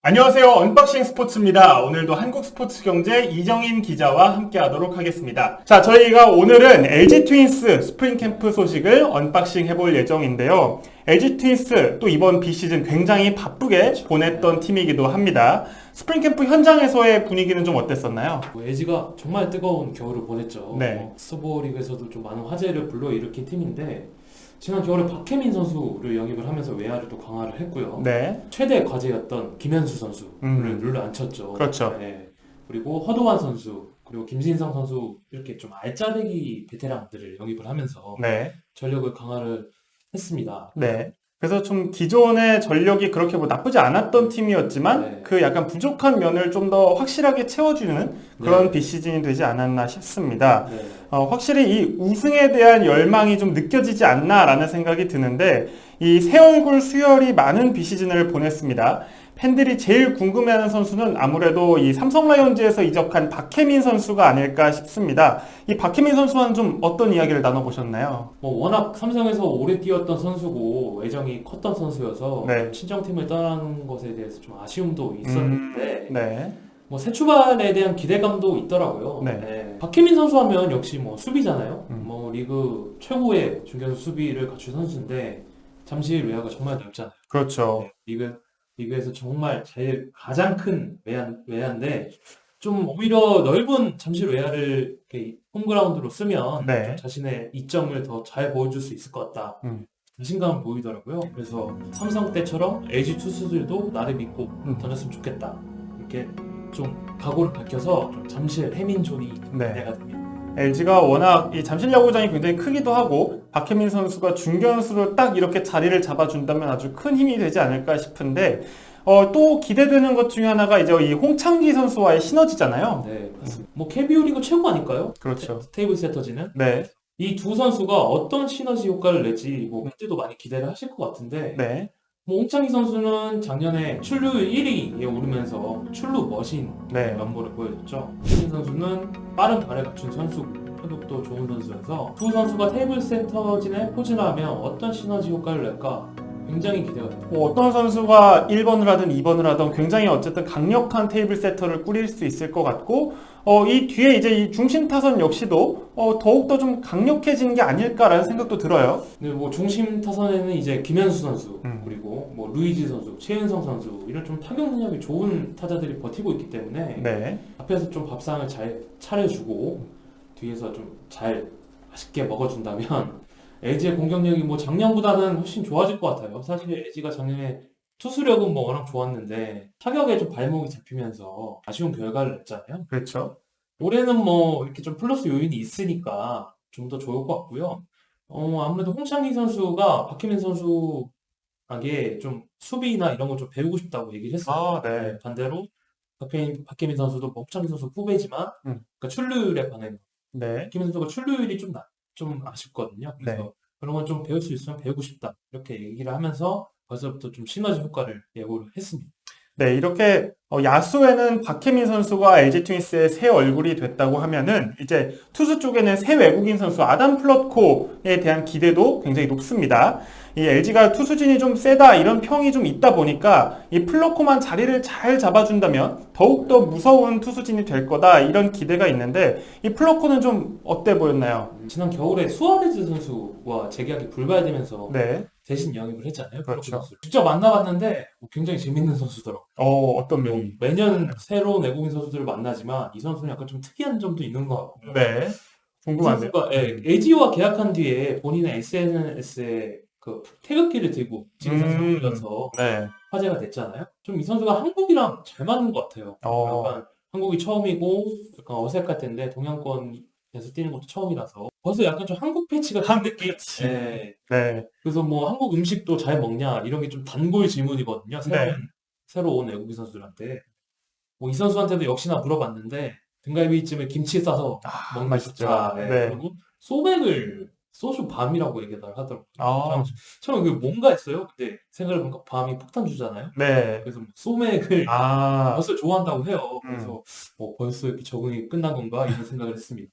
안녕하세요. 언박싱 스포츠입니다. 오늘도 한국 스포츠 경제 이정인 기자와 함께 하도록 하겠습니다. 자, 저희가 오늘은 LG 트윈스 스프링 캠프 소식을 언박싱 해볼 예정인데요. LG 트윈스 또 이번 비시즌 굉장히 바쁘게 보냈던 팀이기도 합니다. 스프링 캠프 현장에서의 분위기는 좀 어땠었나요? LG가 정말 뜨거운 겨울을 보냈죠. 네. 스포리그에서도 좀 많은 화제를 불러일으킨 팀인데 지난 겨울에 박혜민 선수를 영입을 하면서 외야를 또 강화를 했고요. 네. 최대 과제였던 김현수 선수를 눌러앉혔죠. 그렇죠. 네. 그리고 허도환 선수, 그리고 김신성 선수 이렇게 좀 알짜배기 베테랑들을 영입을 하면서 네. 전력을 강화를 했습니다. 네. 그래서 좀 기존의 전력이 그렇게 뭐 나쁘지 않았던 팀이었지만 네. 그 약간 부족한 면을 좀 더 확실하게 채워주는 그런 네. 비시즌이 되지 않았나 싶습니다. 네. 확실히 이 우승에 대한 열망이 좀 느껴지지 않나라는 생각이 드는데 이 새 얼굴 수혈이 많은 비시즌을 보냈습니다. 팬들이 제일 궁금해하는 선수는 아무래도 이 삼성 라이온즈에서 이적한 박혜민 선수가 아닐까 싶습니다. 이 박혜민 선수와는 좀 어떤 이야기를 나눠보셨나요? 워낙 삼성에서 오래 뛰었던 선수고 애정이 컸던 선수여서 네. 친정팀을 떠나는 것에 대해서 좀 아쉬움도 있었는데 네. 새 출발에 대한 기대감도 있더라고요. 네. 박혜민 선수 하면 역시 수비잖아요. 음. 리그 최고의 중견수 수비를 갖춘 선수인데 잠실 외야가 정말 넓잖아요. 그렇죠. 리그에서 정말 제일 가장 큰 외야인데 좀 오히려 넓은 잠실 외야를 이렇게 홈그라운드로 쓰면 네. 좀 자신의 이점을 더 잘 보여줄 수 있을 것 같다. 자신감을 보이더라고요. 그래서 삼성 때처럼 LG 투수들도 나를 믿고 던졌으면 좋겠다. 이렇게 좀 각오를 밝혀서 좀 잠실 해민존이 네. 기대가 됩니다. LG가 워낙 이 잠실 야구장이 굉장히 크기도 하고 박혜민 선수가 중견수로 딱 이렇게 자리를 잡아준다면 아주 큰 힘이 되지 않을까 싶은데 또 기대되는 것 중에 하나가 이제 이 홍창기 선수와의 시너지잖아요. 네, 맞습니다. KBO 리그 최고 아닐까요? 그렇죠. 테이블 세터지는 네. 이 두 선수가 어떤 시너지 효과를 낼지 팬들도 많이 기대를 하실 것 같은데 네. 홍창기 선수는 작년에 출루율 1위에 오르면서 출루 머신 네. 면모를 보여줬죠. 김신 선수는 빠른 발을 갖춘 선수고 타격도 좋은 선수여서 두 선수가 테이블 센터진에 포진하면 어떤 시너지 효과를 낼까 굉장히 기대가 됩니다. 어떤 선수가 1번을 하든 2번을 하든 굉장히 어쨌든 강력한 테이블 세터를 꾸릴 수 있을 것 같고 이 뒤에 이제 이 중심 타선 역시도 더욱더 좀 강력해지는 게 아닐까라는 생각도 들어요. 근데 중심 타선에는 이제 김현수 선수 그리고 루이지 선수, 최은성 선수 이런 좀 타격 능력이 좋은 타자들이 버티고 있기 때문에 네. 앞에서 좀 밥상을 잘 차려주고 뒤에서 좀 잘 맛있게 먹어준다면 LG의 공격력이 작년보다는 훨씬 좋아질 것 같아요. 사실 LG가 작년에 투수력은 워낙 좋았는데 타격에 좀 발목이 잡히면서 아쉬운 결과를 냈잖아요. 그렇죠. 올해는 이렇게 좀 플러스 요인이 있으니까 좀 더 좋을 것 같고요. 아무래도 홍창기 선수가 박혜민 선수에게 좀 수비나 이런 거 좀 배우고 싶다고 얘기를 했어요. 네. 반대로 박혜민 선수도 홍창기 선수 후배지만 그러니까 출루율에 관한 네. 박혜민 선수가 출루율이 좀 아쉽거든요. 그래서 네. 그런 건 좀 배울 수 있으면 배우고 싶다. 이렇게 얘기를 하면서 벌써부터 좀 시너지 효과를 예고를 했습니다. 네, 이렇게 야수에는 박혜민 선수가 LG 트윈스의 새 얼굴이 됐다고 하면은 이제 투수 쪽에는 새 외국인 선수 아담 플럿코에 대한 기대도 굉장히 높습니다. 이 LG가 투수진이 좀 세다 이런 평이 좀 있다 보니까 이 플럿코만 자리를 잘 잡아준다면 더욱더 무서운 투수진이 될 거다 이런 기대가 있는데 이 플럿코는 좀 어때 보였나요? 지난 겨울에 수아레즈 선수와 재계약이 불발되면서 네. 대신 영입을 했잖아요. 그렇죠. 선수. 직접 만나봤는데 굉장히 재밌는 선수더라고요. 어떤 면이? 매년 새로운 외국인 선수들을 만나지만 이 선수는 약간 좀 특이한 점도 있는 것 같고. 네. 궁금한데요. 선수가 LG와 계약한 뒤에 본인의 SNS에 그 태극기를 들고 지금 사진을 올려서 네. 화제가 됐잖아요. 좀 이 선수가 한국이랑 잘 맞는 것 같아요. 약간 한국이 처음이고 약간 어색할 텐데 동양권에서 뛰는 것도 처음이라서 벌써 약간 좀 한국 패치가 된 느낌. 네. 네. 그래서 한국 음식도 잘 먹냐 이런 게 좀 단골 질문이거든요. 새로 온 외국인 선수들한테. 이 선수한테도 역시나 물어봤는데 등갈비찜에 김치 싸서 먹는 게 맛있죠. 좋다. 네. 그리고 소맥을 소주 밤이라고 얘기를 하더라고요. 아. 처음에 그게 뭔가 했어요. 근데 생각해보니까 밤이 폭탄 주잖아요. 네. 그래서 소맥을 벌써 좋아한다고 해요. 그래서 벌써 이렇게 적응이 끝난 건가 이런 생각을 했습니다.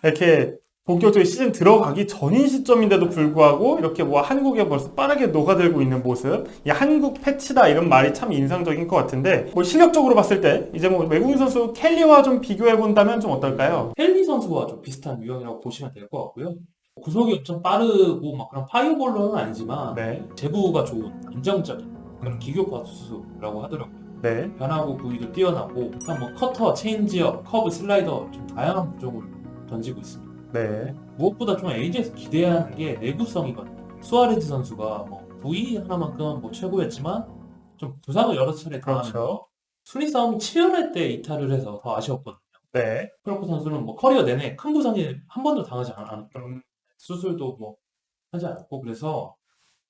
이렇게 본격적인 시즌 들어가기 전인 시점인데도 불구하고 이렇게 뭐 한국에 벌써 빠르게 녹아들고 있는 모습, 이 한국 패치다 이런 말이 참 인상적인 것 같은데 뭐 실력적으로 봤을 때 이제 뭐 외국인 선수 켈리와 좀 비교해 본다면 좀 어떨까요? 헨리 선수와 좀 비슷한 유형이라고 보시면 될 것 같고요. 구속이 엄청 빠르고 막 그런 파이어볼러는 아니지만 네, 제구가 좋은 안정적인 그런 음. 기교파 투수라고 하더라고요. 네, 변화구 구위도 뛰어나고 일단 뭐 커터, 체인지업, 커브, 슬라이더 좀 다양한 구종을 던지고 있습니다. 네, 무엇보다 좀 LG에서 기대하는 게 내구성이거든요. 수아레즈 선수가 뭐 부위 하나만큼은 뭐 최고였지만 좀 부상을 여러 차례 당하면서 그렇죠. 순위 싸움이 치열할 때 이탈을 해서 더 아쉬웠거든요. 네, 크로코 선수는 뭐 커리어 내내 큰 부상에 한 번도 당하지 않았죠. 수술도 뭐 하지 않았고 그래서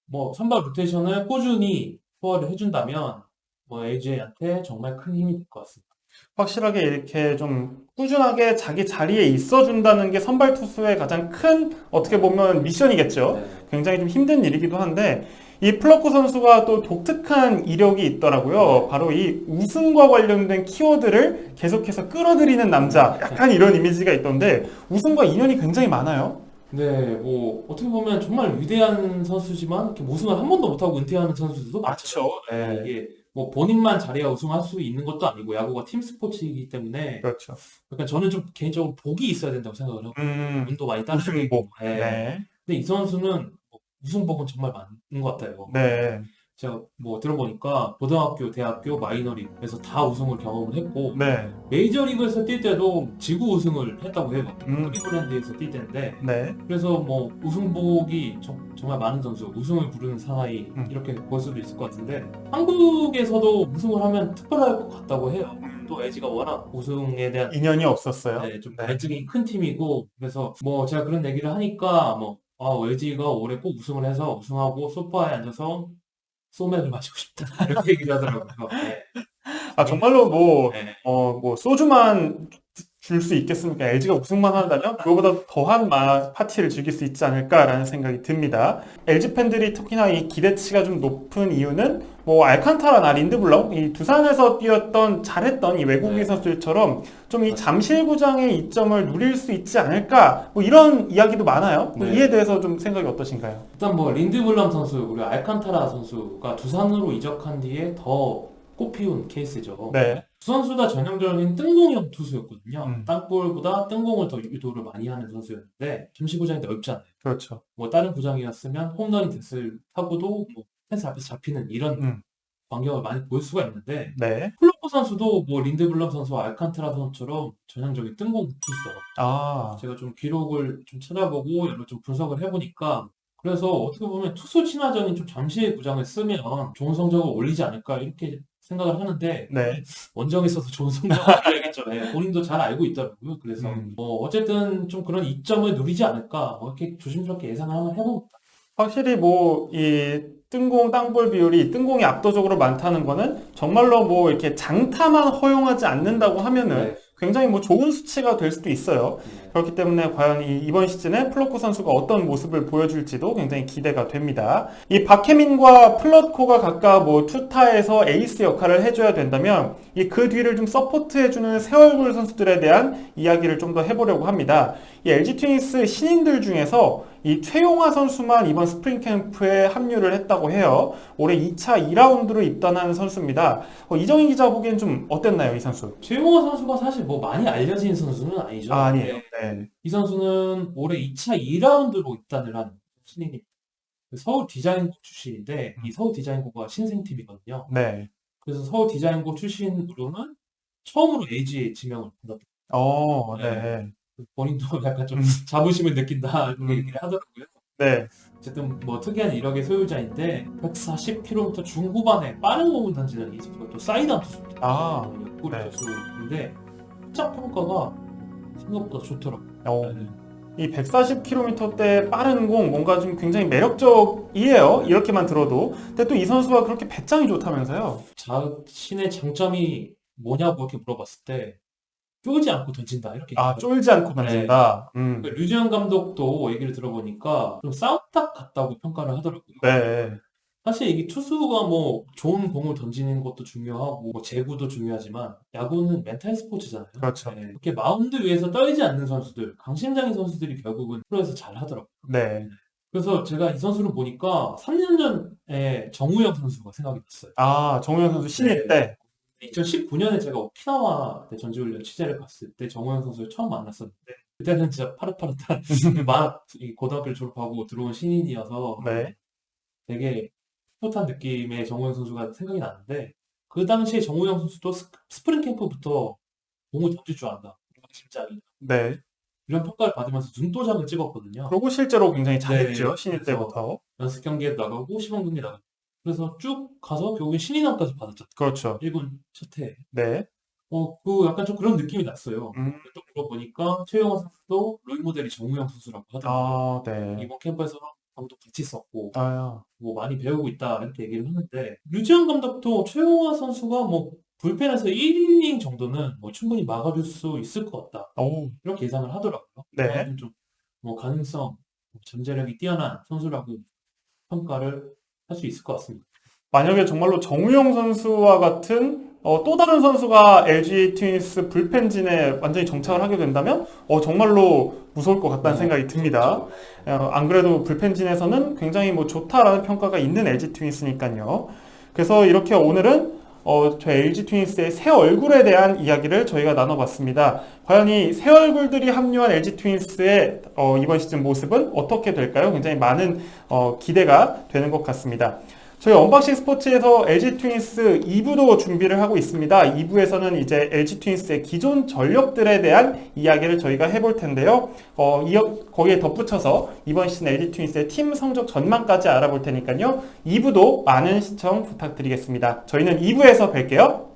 뭐 선발 로테이션을 꾸준히 소화를 해준다면 뭐 LG한테 정말 큰 힘이 될 것 같습니다. 확실하게 이렇게 좀 꾸준하게 자기 자리에 있어준다는 게 선발 투수의 가장 큰 어떻게 보면 미션이겠죠. 네. 굉장히 좀 힘든 일이기도 한데 이 플러코 선수가 또 독특한 이력이 있더라고요. 바로 이 우승과 관련된 키워드를 계속해서 끌어들이는 남자. 약간 이런 이미지가 있던데 우승과 인연이 굉장히 많아요. 네, 뭐 어떻게 보면 정말 위대한 선수지만 이렇게 우승을 한 번도 못하고 은퇴하는 선수들도 많죠. 네. 이게 뭐 본인만 잘해야 우승할 수 있는 것도 아니고 야구가 팀 스포츠이기 때문에 그렇죠. 약간 저는 좀 개인적으로 복이 있어야 된다고 생각을 하고 운도 많이 따르고 우승복. 네. 네. 근데 이 선수는 뭐 우승복은 정말 많은 것 같아요. 네. 제가 뭐 들어보니까 고등학교, 대학교, 마이너리그에서 다 우승을 경험을 했고 네. 메이저리그에서 뛸 때도 지구 우승을 했다고 해요. 음. 클리블랜드에서 뛸 때인데 네. 그래서 뭐 우승복이 정말 많은 선수, 우승을 부르는 사나이 이렇게 볼 수도 있을 것 같은데 한국에서도 우승을 하면 특별할 것 같다고 해요. 또 LG가 워낙 우승에 대한 인연이 없었어요. 네, 좀 네. 갈증이 큰 팀이고 그래서 뭐 제가 그런 얘기를 하니까 뭐 LG가 올해 꼭 우승을 해서 우승하고 소파에 앉아서 소맥을 마시고 싶다 이렇게 얘기를 하더라고요. 네. 아, 정말로 네. 뭐, 소주만 줄 수 있겠습니까? LG가 우승만 한다면 그거보다 더한 파티를 즐길 수 있지 않을까라는 생각이 듭니다. LG 팬들이 특히나 이 기대치가 좀 높은 이유는 뭐, 알칸타라나 린드블럼, 이 두산에서 뛰었던, 잘했던 이 외국인 네. 선수들처럼 좀 이 잠실구장의 이점을 누릴 수 있지 않을까? 뭐, 이런 이야기도 많아요. 네. 이에 대해서 좀 생각이 어떠신가요? 일단 뭐 린드블럼 선수 그리고 알칸타라 선수가 두산으로 이적한 뒤에 더 꽃피운 케이스죠. 네. 두 선수 다 전형적인 뜬공형 투수였거든요. 음. 땅볼보다 뜬공을 더 유도를 많이 하는 선수였는데 잠실구장이 넓잖아요. 그렇죠. 뭐 다른 구장이었으면 홈런이 됐을 타고도 뭐 펜스 앞에서 잡히는 이런 음. 광경을 많이 볼 수가 있는데 네. 플로코 선수도 뭐 린드블럼 선수와 알칸타라 선수처럼 전형적인 뜬공 투수더라고요. 아, 제가 좀 기록을 좀 찾아보고 여러 좀 분석을 해보니까 그래서 어떻게 보면 투수 친화적인 좀 잠실 구장을 쓰면 좋은 성적을 올리지 않을까 이렇게 생각을 하는데 네. 원정에서도 좋은 성적을 올려야겠죠. 네, 본인도 잘 알고 있더라고요. 그래서 뭐 어쨌든 좀 그런 이점을 누리지 않을까 뭐 이렇게 조심스럽게 예상을 한번 해봅니다. 확실히 뭐, 이 뜬공 땅볼 비율이 뜬공이 압도적으로 많다는 거는 정말로 뭐 이렇게 장타만 허용하지 않는다고 하면은 네. 굉장히 뭐 좋은 수치가 될 수도 있어요. 그렇기 때문에 과연 이번 시즌에 플러코 선수가 어떤 모습을 보여줄지도 굉장히 기대가 됩니다. 이 박혜민과 플러코가 각각 뭐 투타에서 에이스 역할을 해줘야 된다면 이 그 뒤를 좀 서포트해주는 새 얼굴 선수들에 대한 이야기를 좀 더 해보려고 합니다. 이 LG 트윈스 신인들 중에서 이 최용화 선수만 이번 스프링 캠프에 합류를 했다고 해요. 올해 2차 2라운드로 입단한 선수입니다. 이정인 기자 보기엔 좀 어땠나요, 이 선수? 최용호 선수가 사실 뭐 많이 알려진 선수는 아니죠. 아, 아니에요. 네. 네. 이 선수는 올해 2차 2라운드로 입단을 한 신인입니다. 서울 디자인고 출신인데 이 서울 디자인고가 신생팀이거든요. 네. 그래서 서울 디자인고 출신으로는 처음으로 LG에 지명을 받았다. 네. 본인도 약간 좀 자부심을 느낀다 이렇게 얘기를 하더라고요. 네. 어쨌든 뭐 특이한 이력의 소유자인데 140km 중후반에 빠른 공을 던지는 이 선수가 또 사이드한 투수입니다. 아, 골 네. 투수인데 타점 평가가 생각보다 좋더라고요. 네. 이 140km대 빠른 공 뭔가 좀 굉장히 매력적이에요. 이렇게만 들어도. 근데 또 이 선수가 그렇게 배짱이 좋다면서요? 자신의 장점이 뭐냐고 이렇게 물어봤을 때 쫄지 않고 던진다 이렇게 아, 얘기하더라고요. 쫄지 않고 던진다. 그 류지현 감독도 얘기를 들어보니까 좀 싸움닭 같다고 평가를 하더라고요. 네. 사실 이게 투수가 뭐 좋은 공을 던지는 것도 중요하고 뭐 제구도 중요하지만 야구는 멘탈 스포츠잖아요. 그렇죠. 네. 이렇게 마운드 위에서 떨지 않는 선수들, 강심장인 선수들이 결국은 프로에서 잘 하더라고요. 네. 그래서 제가 이 선수를 보니까 3년 전에 정우영 선수가 생각이 났어요. 아, 정우영 선수 신인 때. 2019년에 제가 오키나와 때 전지훈련 취재를 갔을 때 정우영 선수를 처음 만났었는데 그때는 진짜 파릇파릇한 이 고등학교를 졸업하고 들어온 신인이어서 네. 되게 풋풋한 느낌의 정우영 선수가 생각이 나는데 그 당시에 정우영 선수도 스프링 캠프부터 공을 던질 줄 안다. 진짜이. 네. 이런 평가를 받으면서 눈도장을 찍었거든요. 그리고 실제로 굉장히 잘했죠. 네. 신인 그래서 때부터. 연습 경기에 나가고 시범 경기에 나가고 그래서 쭉 가서 결국엔 신인왕까지 받았죠. 그렇죠. 1군 첫 해. 네. 그 약간 좀 그런 느낌이 났어요. 음. 또 물어보니까 최용화 선수도 롤모델이 정우영 선수라고 하더라고요. 아, 네. 이번 캠프에서 감독 같이 썼고 아, 뭐 많이 배우고 있다 이렇게 얘기를 하는데 류지영 감독도 최용화 선수가 뭐 불펜에서 1이닝 정도는 뭐 충분히 막아줄 수 있을 것 같다 오, 이렇게 예상을 하더라고요. 네. 그만큼 좀 뭐 가능성, 잠재력이 뛰어난 선수라고 평가를 할 수 있을 것 같습니다. 만약에 정말로 정우영 선수와 같은 또 다른 선수가 LG 트윈스 불펜진에 완전히 정착을 하게 된다면 정말로 무서울 것 같다는 생각이 듭니다. 안 그래도 불펜진에서는 굉장히 뭐 좋다라는 평가가 있는 LG 트윈스니까요. 그래서 이렇게 오늘은 저희 LG 트윈스의 새 얼굴에 대한 이야기를 저희가 나눠봤습니다. 과연 이 새 얼굴들이 합류한 LG 트윈스의 이번 시즌 모습은 어떻게 될까요? 굉장히 많은 기대가 되는 것 같습니다. 저희 언박싱 스포츠에서 LG 트윈스 2부도 준비를 하고 있습니다. 2부에서는 이제 LG 트윈스의 기존 전력들에 대한 이야기를 저희가 해볼 텐데요. 거기에 덧붙여서 이번 시즌 LG 트윈스의 팀 성적 전망까지 알아볼 테니까요. 2부도 많은 시청 부탁드리겠습니다. 저희는 2부에서 뵐게요.